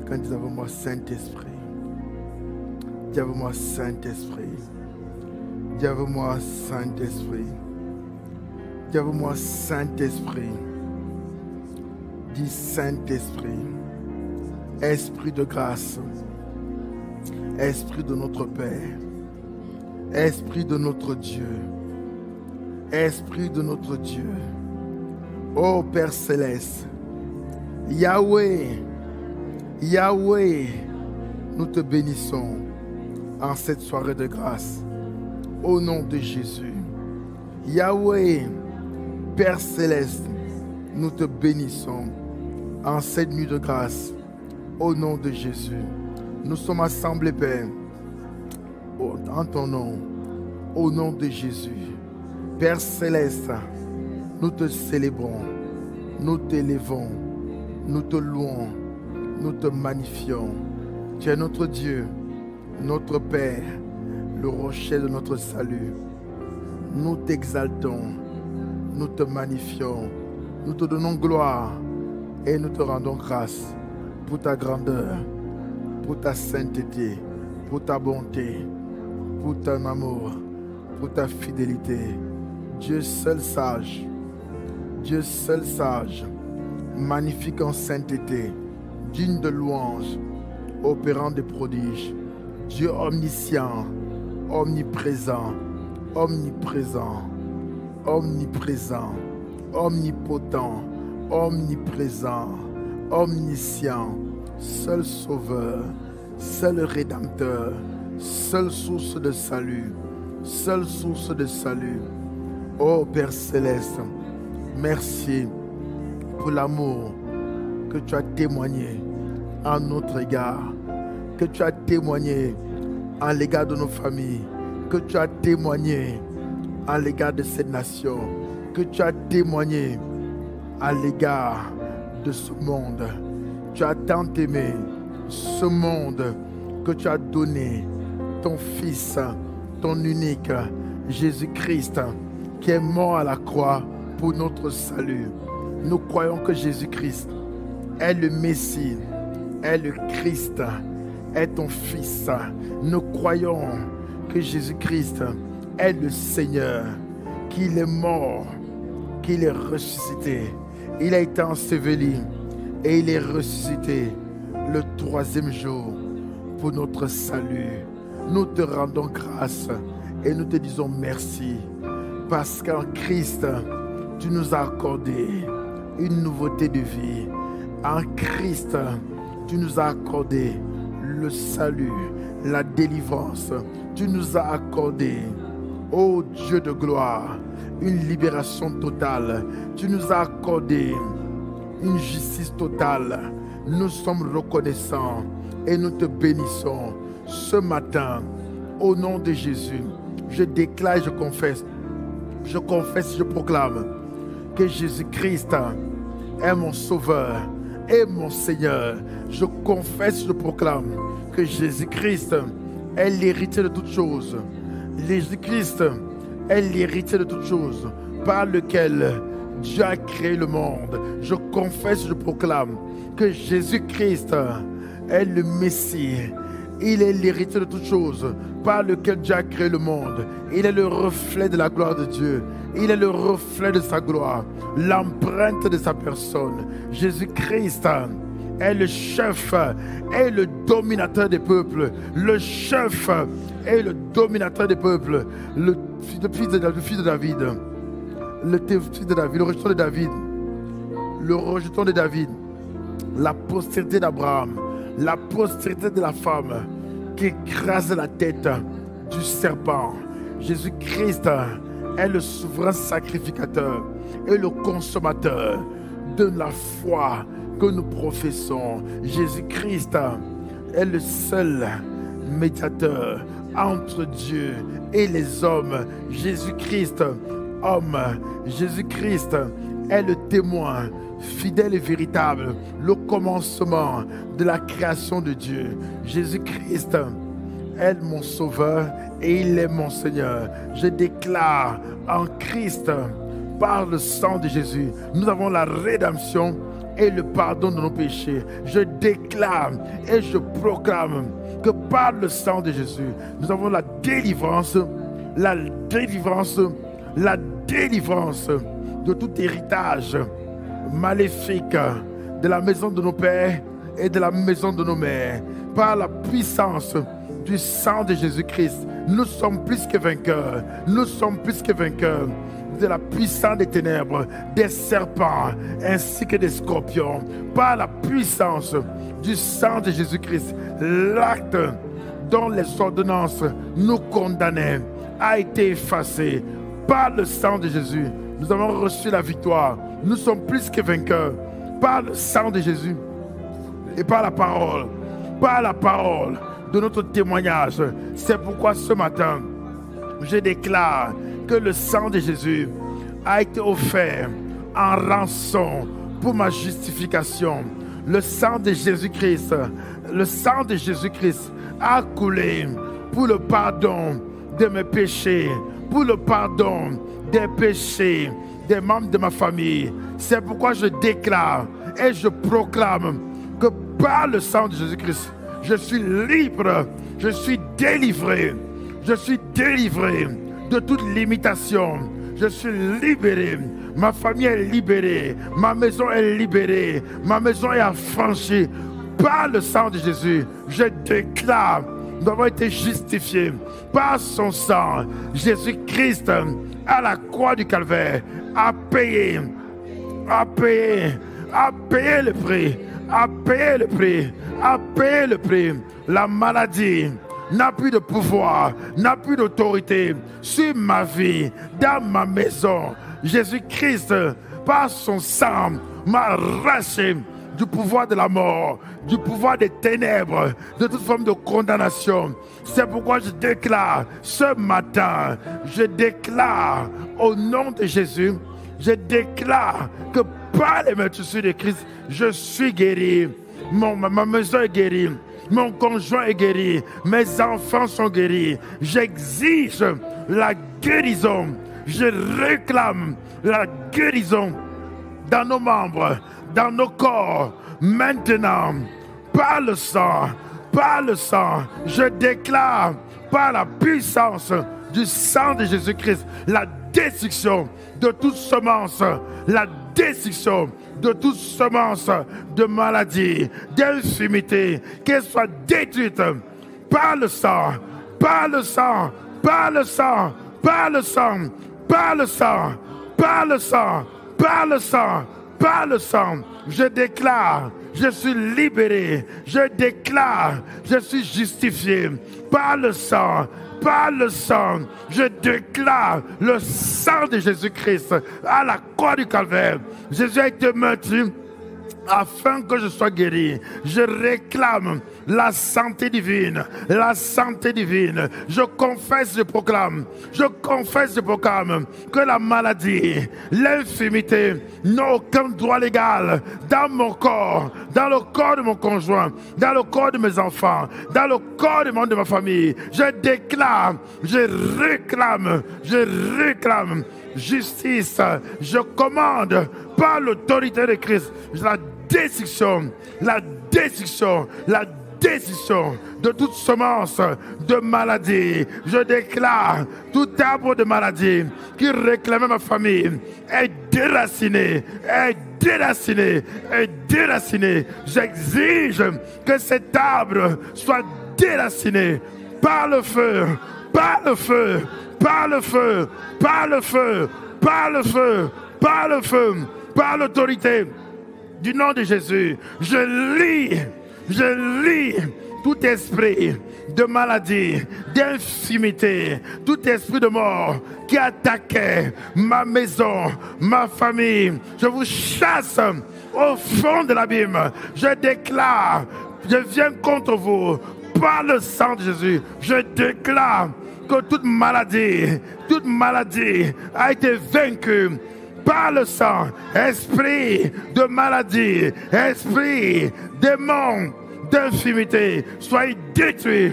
Quand dis avec moi, Saint-Esprit. Dis avec moi, Saint-Esprit. Dis avec moi, Saint-Esprit. Dis avec moi, Saint-Esprit. Dis Saint-Esprit. Esprit de grâce. Esprit de notre Père. Esprit de notre Dieu. Esprit de notre Dieu. Ô Père Céleste. Yahweh. Yahweh. Nous te bénissons en cette soirée de grâce. Au nom de Jésus. Yahweh. Père Céleste. Nous te bénissons en cette nuit de grâce. Au nom de Jésus. Nous sommes assemblés, Père, en ton nom, au nom de Jésus. Père Céleste, nous te célébrons, nous t'élevons, nous te louons, nous te magnifions. Tu es notre Dieu, notre Père, le rocher de notre salut. Nous t'exaltons, nous te magnifions, nous te donnons gloire et nous te rendons grâce pour ta grandeur, pour ta sainteté, pour ta bonté, pour ton amour, pour ta fidélité. Dieu seul sage, magnifique en sainteté, digne de louange, opérant des prodiges. Dieu omniscient, omniprésent, omniprésent, omniprésent, omnipotent, omniprésent, omniscient, seul sauveur, seul rédempteur, seule source de salut, seule source de salut. Ô Père Céleste, merci pour l'amour que tu as témoigné à notre égard, que tu as témoigné à l'égard de nos familles, que tu as témoigné à l'égard de cette nation, que tu as témoigné à l'égard de ce monde. Tu as tant aimé ce monde que tu as donné ton Fils, ton unique Jésus-Christ, qui est mort à la croix pour notre salut. Nous croyons que Jésus-Christ est le Messie, est le Christ, est ton Fils. Nous croyons que Jésus-Christ est le Seigneur, qu'il est mort, qu'il est ressuscité. Il a été enseveli et il est ressuscité le troisième jour pour notre salut. Nous te rendons grâce et nous te disons merci parce qu'en Christ, tu nous as accordé une nouveauté de vie. En Christ, tu nous as accordé le salut, la délivrance. Tu nous as accordé, ô Dieu de gloire, une libération totale. Tu nous as accordé une justice totale. Nous sommes reconnaissants et nous te bénissons ce matin. Au nom de Jésus, je déclare et je confesse, je proclame que Jésus-Christ est mon sauveur et mon Seigneur. Je confesse, je proclame que Jésus-Christ est l'héritier de toutes choses. Jésus-Christ est l'héritier de toutes choses par lequel Dieu a créé le monde. Je confesse, je proclame que Jésus-Christ est le Messie. Il est l'héritier de toutes choses par lequel Dieu a créé le monde. Il est le reflet de la gloire de Dieu. Il est le reflet de sa gloire, l'empreinte de sa personne. Jésus-Christ est le chef et le dominateur des peuples. Le chef et le dominateur des peuples. Le fils de David. Le fils de David, le rejeton de David. Le rejeton de David. La postérité d'Abraham. La postérité de la femme qui écrase la tête du serpent. Jésus-Christ est le souverain sacrificateur et le consommateur de la foi que nous professons. Jésus-Christ est le seul médiateur entre Dieu et les hommes. Jésus-Christ, homme. Jésus-Christ est le témoin fidèle et véritable, le commencement de la création de Dieu. Jésus-Christ est mon sauveur et il est mon Seigneur. Je déclare en Christ, par le sang de Jésus, nous avons la rédemption et le pardon de nos péchés. Je déclare et je proclame que par le sang de Jésus, nous avons la délivrance, la délivrance, la délivrance de tout héritage maléfique de la maison de nos pères et de la maison de nos mères. Par la puissance du sang de Jésus-Christ, nous sommes plus que vainqueurs. Nous sommes plus que vainqueurs de la puissance des ténèbres, des serpents ainsi que des scorpions. Par la puissance du sang de Jésus-Christ, l'acte dont les ordonnances nous condamnaient a été effacé. Par le sang de Jésus, nous avons reçu la victoire. Nous sommes plus que vainqueurs. Par le sang de Jésus et par la parole de notre témoignage. C'est pourquoi ce matin, je déclare que le sang de Jésus a été offert en rançon pour ma justification. Le sang de Jésus-Christ, a coulé pour le pardon de mes péchés, pour le pardon des péchés des membres de ma famille. C'est pourquoi je déclare et je proclame que par le sang de Jésus-Christ, je suis libre, je suis délivré de toute limitation. Je suis libéré, ma famille est libérée, ma maison est libérée, ma maison est affranchie. Par le sang de Jésus, je déclare, nous avons été justifiés par son sang. Jésus-Christ, à la croix du Calvaire, a payé le prix. La maladie n'a plus de pouvoir, n'a plus d'autorité sur ma vie, dans ma maison. Jésus-Christ, par son sang, m'a arraché du pouvoir de la mort, du pouvoir des ténèbres, de toute forme de condamnation. C'est pourquoi je déclare ce matin, je déclare au nom de Jésus, je déclare que par les meurtrissures de Christ, je suis guéri. Ma maison est guérie. Mon conjoint est guéri. Mes enfants sont guéris. J'exige la guérison. Je réclame la guérison dans nos membres, dans nos corps. Maintenant, par le sang, je déclare par la puissance du sang de Jésus-Christ la destruction de toute semence, la destruction de toute semence de maladie, d'infirmité, qu'elle soit détruite par le sang, par le sang, par le sang, par le sang, par le sang, par le sang, par le sang, par le sang. Je déclare, je suis libéré. Je déclare, je suis justifié par le sang. Par le sang, je déclare le sang de Jésus-Christ à la croix du Calvaire. Jésus a été meurtri afin que je sois guéri. Je réclame la santé divine, la santé divine. Je confesse, je proclame que la maladie, l'infirmité n'ont aucun droit légal dans mon corps, dans le corps de mon conjoint, dans le corps de mes enfants, dans le corps des membres de ma famille. Je déclare, je réclame justice. Je commande par l'autorité de Christ la destruction de toute semence de maladie. Je déclare tout arbre de maladie qui réclamait ma famille est déraciné. J'exige que cet arbre soit déraciné par le feu, par le feu, par le feu, par le feu, par le feu, par le feu, par l'autorité du nom de Jésus. Je lis tout esprit de maladie, d'infirmité, tout esprit de mort qui attaquait ma maison, ma famille. Je vous chasse au fond de l'abîme. Je déclare, je viens contre vous par le sang de Jésus. Je déclare que toute maladie a été vaincue par le sang. Esprit de maladie, esprit, démon d'infirmité, soyez détruits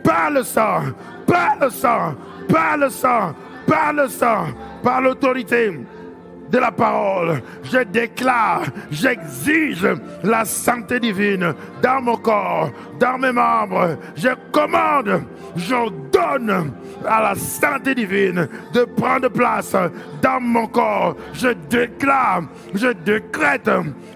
par le sang, par le sang, par le sang, par le sang, par l'autorité de la parole. Je déclare, j'exige la santé divine dans mon corps, dans mes membres. Je commande, j'ordonne à la santé divine de prendre place dans mon corps. Je déclare, je décrète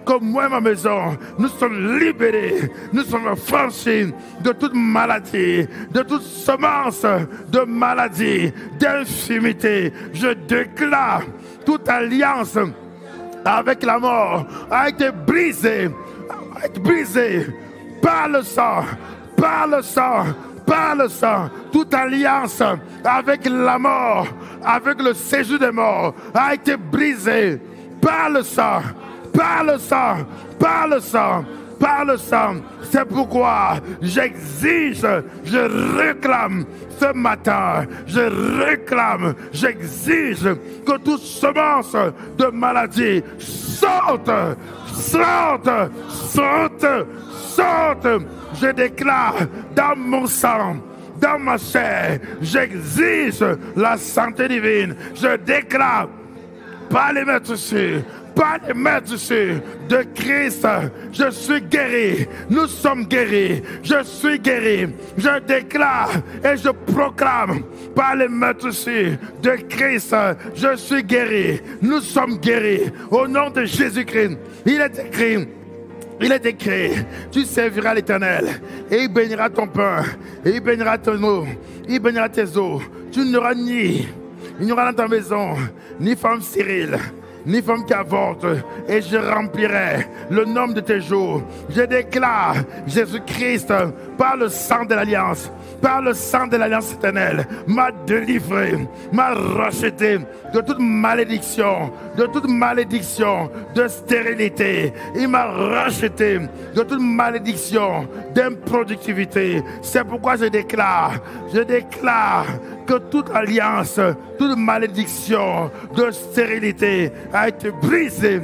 que moi et ma maison, nous sommes libérés, nous sommes franchis de toute maladie, de toute semence de maladie, d'infirmité. Je déclare toute alliance avec la mort a été brisée, par le sang, par le sang, par le sang. Toute alliance avec la mort, avec le séjour des morts a été brisée par le sang, par le sang, par le sang, par le sang. C'est pourquoi j'exige, je réclame ce matin, je réclame, j'exige que toute semence de maladie sorte, sorte, sorte, sorte. Je déclare dans mon sang, dans ma chair, j'exige la santé divine. Je déclare par les mains dessus, par les mains dessus de Christ, je suis guéri. Nous sommes guéris. Je suis guéri. Je déclare et je proclame par les mains dessus de Christ, je suis guéri. Nous sommes guéris au nom de Jésus-Christ. Il est écrit. Il est écrit, tu serviras l'Éternel et il bénira ton pain, et il bénira ton eau, il bénira tes eaux. Tu n'auras il n'y aura dans ta maison ni femme stérile, ni femme qui avorte, et je remplirai le nombre de tes jours. Je déclare Jésus-Christ par le sang de l'Alliance, par le sang de l'Alliance éternelle, m'a délivré, m'a racheté de toute malédiction, de stérilité. Il m'a racheté de toute malédiction d'improductivité. C'est pourquoi je déclare que toute alliance, toute malédiction de stérilité a été brisée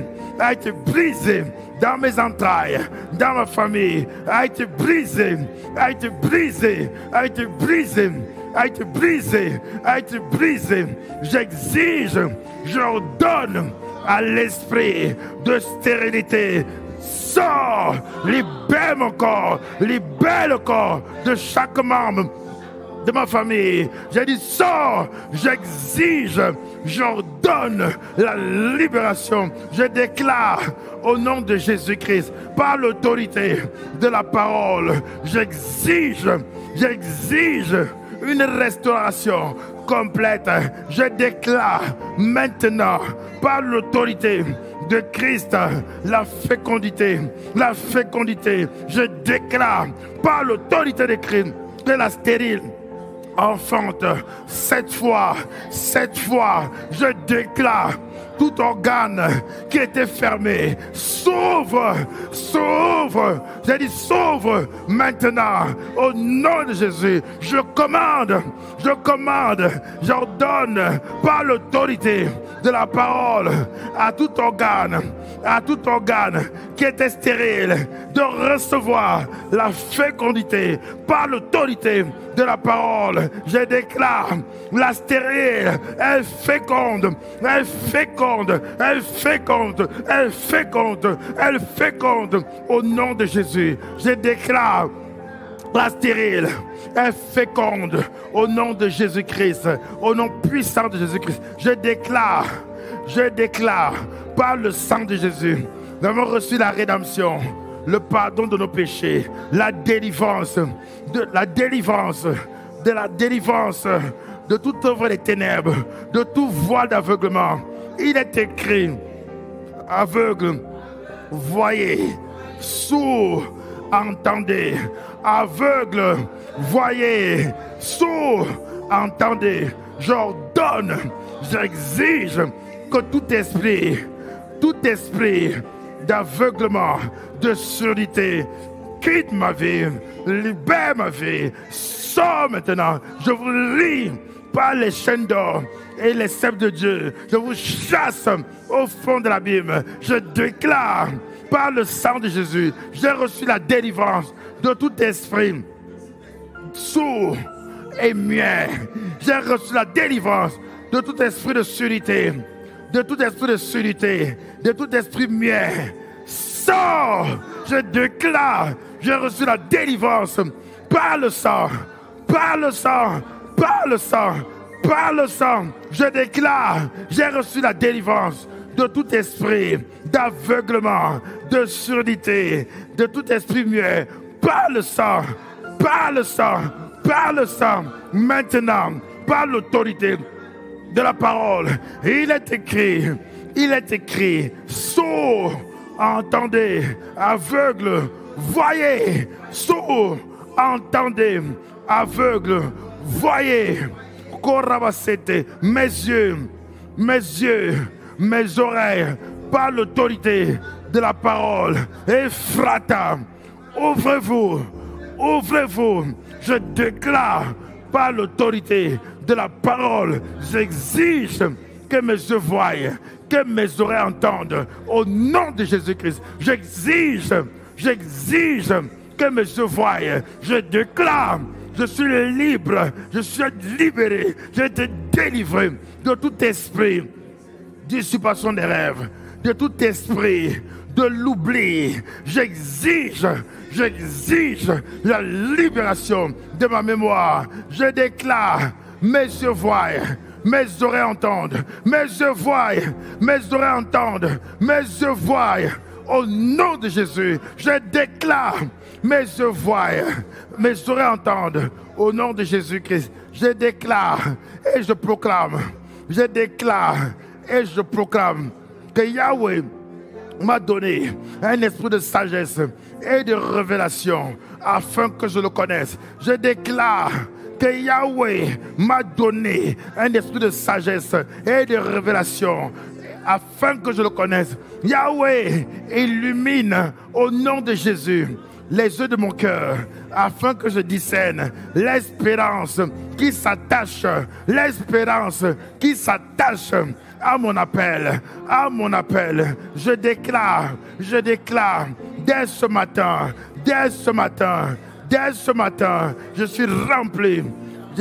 dans mes entrailles, dans ma famille, a été brisée, a été brisée, a été brisée, a été brisée, a été brisée. J'exige, j'ordonne à l'esprit de stérilité, sors, libère mon corps, libère le corps de chaque membre de ma famille. J'ai dit sors, j'exige, j'ordonne la libération. Je déclare au nom de Jésus-Christ, par l'autorité de la parole, j'exige une restauration complète. Je déclare maintenant, par l'autorité de Christ, la fécondité. Je déclare par l'autorité de Christ que la stérile enfante 7 fois, je déclare tout organe qui était fermé s'ouvre, j'ai dit s'ouvre maintenant au nom de Jésus. Je commande, j'ordonne par l'autorité de la parole à tout organe qui était stérile de recevoir la fécondité par l'autorité de la parole. Je déclare la stérile, elle féconde au nom de Jésus. Je déclare la stérile, elle féconde au nom de Jésus-Christ, au nom puissant de Jésus-Christ. Je déclare par le sang de Jésus, nous avons reçu la rédemption, le pardon de nos péchés, la délivrance de toute œuvre des ténèbres, de tout voile d'aveuglement. Il est écrit, aveugle, voyez, sourd, entendez. Aveugle, voyez, sourd, entendez. J'ordonne, j'exige que tout esprit d'aveuglement, de surdité, quitte ma vie, libère ma vie, sors maintenant. Je vous lie par les chaînes d'or et les sceptres de Dieu. Je vous chasse au fond de l'abîme. Je déclare par le sang de Jésus, j'ai reçu la délivrance de tout esprit sourd et muet. J'ai reçu la délivrance de tout esprit de surdité, de tout esprit de surdité, de tout esprit muet. Sors! Je déclare, j'ai reçu la délivrance par le sang, par le sang, par le sang, par le sang. Je déclare, j'ai reçu la délivrance de tout esprit d'aveuglement, de surdité, de tout esprit muet, par le sang, par le sang, par le sang. Maintenant, par l'autorité de la parole, il est écrit, sourd, entendez, aveugle, voyez, sourd, entendez, aveugle, voyez. Mes yeux, mes oreilles, par l'autorité de la parole. Ephrata, ouvrez-vous, ouvrez-vous. Je déclare par l'autorité de la parole, j'exige que mes yeux voient, que mes oreilles entendent. Au nom de Jésus-Christ, j'exige que mes yeux voient. Je déclare, je suis libre, je suis libéré, j'ai été délivré de tout esprit d'usurpation des rêves, de tout esprit de l'oubli. J'exige la libération de ma mémoire. Je déclare, mes yeux voient, mes oreilles entendent, mes yeux voient, mes oreilles entendent, mes yeux voient. Au nom de Jésus, je déclare, mes yeux voient, mes oreilles entendent. Au nom de Jésus-Christ, je déclare et je proclame, je déclare et je proclame que Yahweh m'a donné un esprit de sagesse et de révélation afin que je le connaisse. Je déclare que Yahweh m'a donné un esprit de sagesse et de révélation afin que je le connaisse. Yahweh illumine au nom de Jésus les yeux de mon cœur afin que je discerne l'espérance qui s'attache, l'espérance qui s'attache à mon appel, à mon appel. Je déclare, dès ce matin, je suis rempli.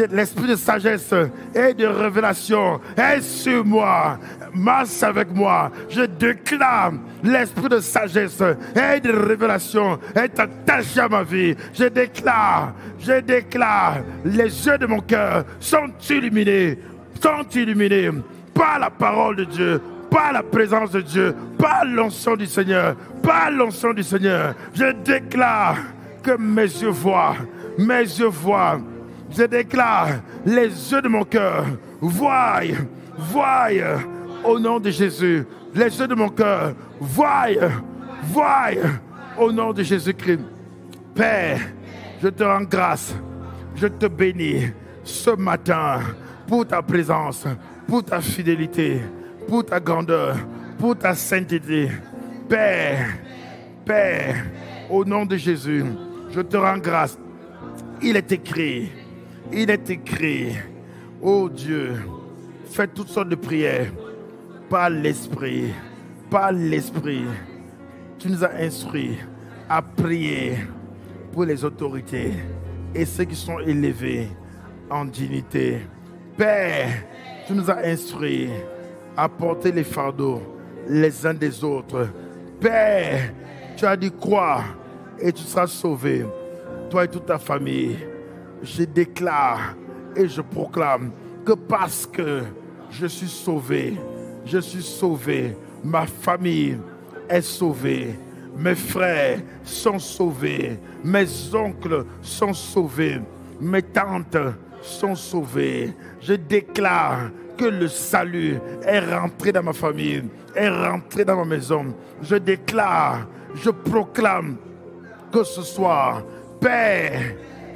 L'esprit de sagesse et de révélation est sur moi, marche avec moi. Je déclare, l'esprit de sagesse et de révélation est attaché à ma vie. Je déclare, les yeux de mon cœur sont illuminés par la parole de Dieu, par la présence de Dieu, par l'onction du Seigneur, Je déclare que mes yeux voient. Je déclare, les yeux de mon cœur voient, au nom de Jésus. Les yeux de mon cœur voient, au nom de Jésus-Christ. Père, je te rends grâce, je te bénis ce matin pour ta présence, pour ta fidélité, pour ta grandeur, pour ta sainteté. Père, au nom de Jésus, je te rends grâce. Il est écrit, oh Dieu, fais toutes sortes de prières par l'Esprit. Tu nous as instruits à prier pour les autorités et ceux qui sont élevés en dignité. Père, tu nous as instruits à porter les fardeaux les uns des autres. Père, tu as dit crois et tu seras sauvé, toi et toute ta famille. Je déclare et je proclame que parce que je suis sauvé, ma famille est sauvée, mes frères sont sauvés, mes oncles sont sauvés, mes tantes sont sauvées. Je déclare que le salut est rentré dans ma famille, est rentré dans ma maison. Je déclare, je proclame que ce soir, Père,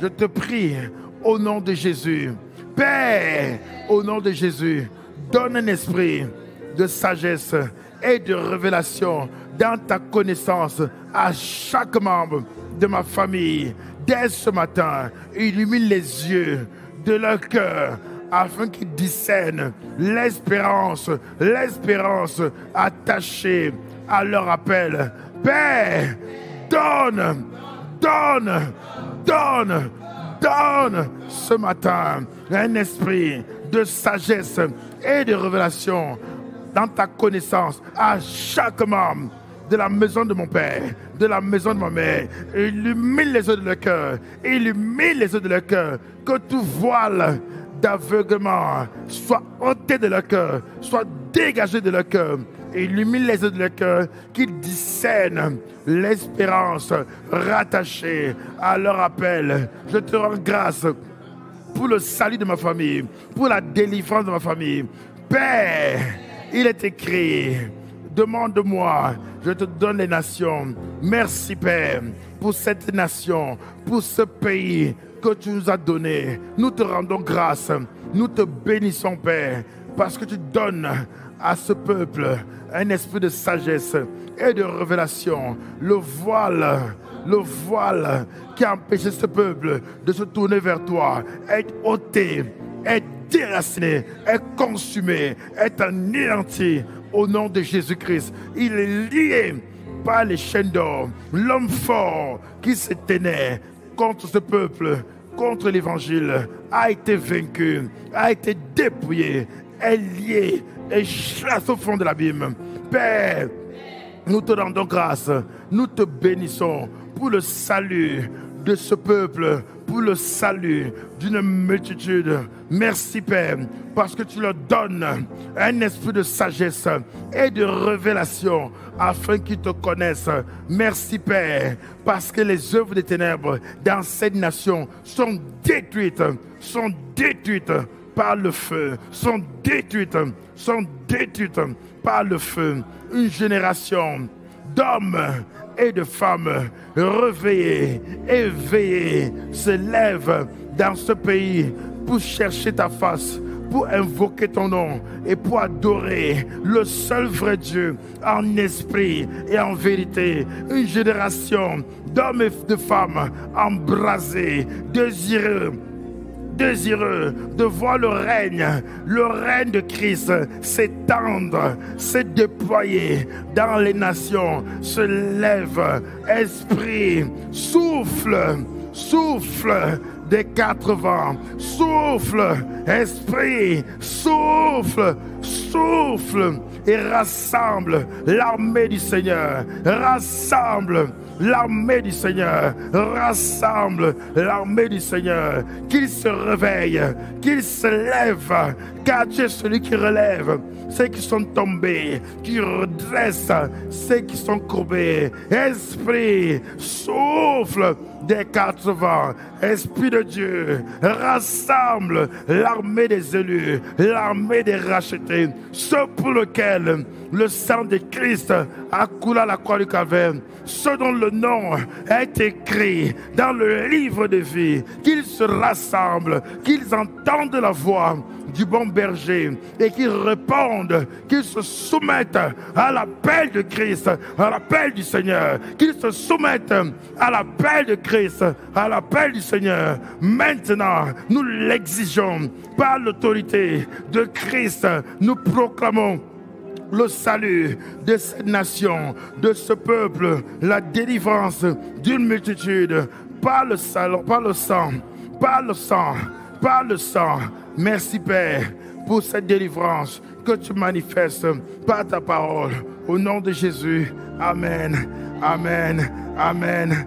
je te prie au nom de Jésus. Père, au nom de Jésus, donne un esprit de sagesse et de révélation dans ta connaissance à chaque membre de ma famille. Dès ce matin, illumine les yeux de leur cœur afin qu'ils discernent l'espérance attachée à leur appel. Père, donne ce matin un esprit de sagesse et de révélation dans ta connaissance à chaque membre de la maison de mon père, de la maison de ma mère. Illumine les yeux de leur cœur, illumine les yeux de leur cœur, que tout voile d'aveuglement soit ôté de leur cœur, soit dégagé de leur cœur. Illumine les yeux de leur cœur, qu'ils discernent l'espérance rattachée à leur appel. Je te rends grâce pour le salut de ma famille, pour la délivrance de ma famille. Père, il est écrit, demande-moi, je te donne les nations. Merci Père pour cette nation, pour ce pays que tu nous as donné. Nous te rendons grâce, nous te bénissons Père, parce que tu donnes à ce peuple un esprit de sagesse et de révélation. Le voile qui a empêché ce peuple de se tourner vers toi est ôté, est déraciné, est consumé, est anéanti au nom de Jésus-Christ. Il est lié par les chaînes d'or. L'homme fort qui se tenait contre ce peuple, contre l'évangile, a été vaincu, a été dépouillé, est lié et chasse au fond de l'abîme. Père, nous te rendons grâce, nous te bénissons pour le salut de ce peuple, pour le salut d'une multitude. Merci Père, parce que tu leur donnes un esprit de sagesse et de révélation afin qu'ils te connaissent. Merci Père, parce que les œuvres des ténèbres dans cette nation sont détruites par le feu, sont détruites par le feu. Une génération d'hommes et de femmes réveillés, éveillés, se lèvent dans ce pays pour chercher ta face, pour invoquer ton nom et pour adorer le seul vrai Dieu en esprit et en vérité. Une génération d'hommes et de femmes embrasés, désireux de voir le règne de Christ s'étendre, se déployer dans les nations. Se lève, esprit, souffle des quatre vents, souffle, esprit, souffle et rassemble l'armée du Seigneur, rassemble l'armée du Seigneur, rassemble l'armée du Seigneur, qu'ils se réveillent, qu'ils se lèvent, car tu es celui qui relève ceux qui sont tombés, qui redresse ceux qui sont courbés. Esprit, souffle des quatre vents, Esprit de Dieu, rassemble l'armée des élus, l'armée des rachetés, ceux pour lesquels le sang de Christ a coulé à la croix du Calvaire, ceux dont le nom est écrit dans le livre de vie, qu'ils se rassemblent, qu'ils entendent la voix du bon berger et qu'ils répondent, qu'ils se soumettent à l'appel de Christ, à l'appel du Seigneur, qu'ils se soumettent à l'appel de Christ, à l'appel du Seigneur. Maintenant, nous l'exigeons par l'autorité de Christ. Nous proclamons le salut de cette nation, de ce peuple, la délivrance d'une multitude par le sang, par le sang, par le sang, par le sang. Merci Père pour cette délivrance que tu manifestes par ta parole. Au nom de Jésus, Amen, Amen, Amen.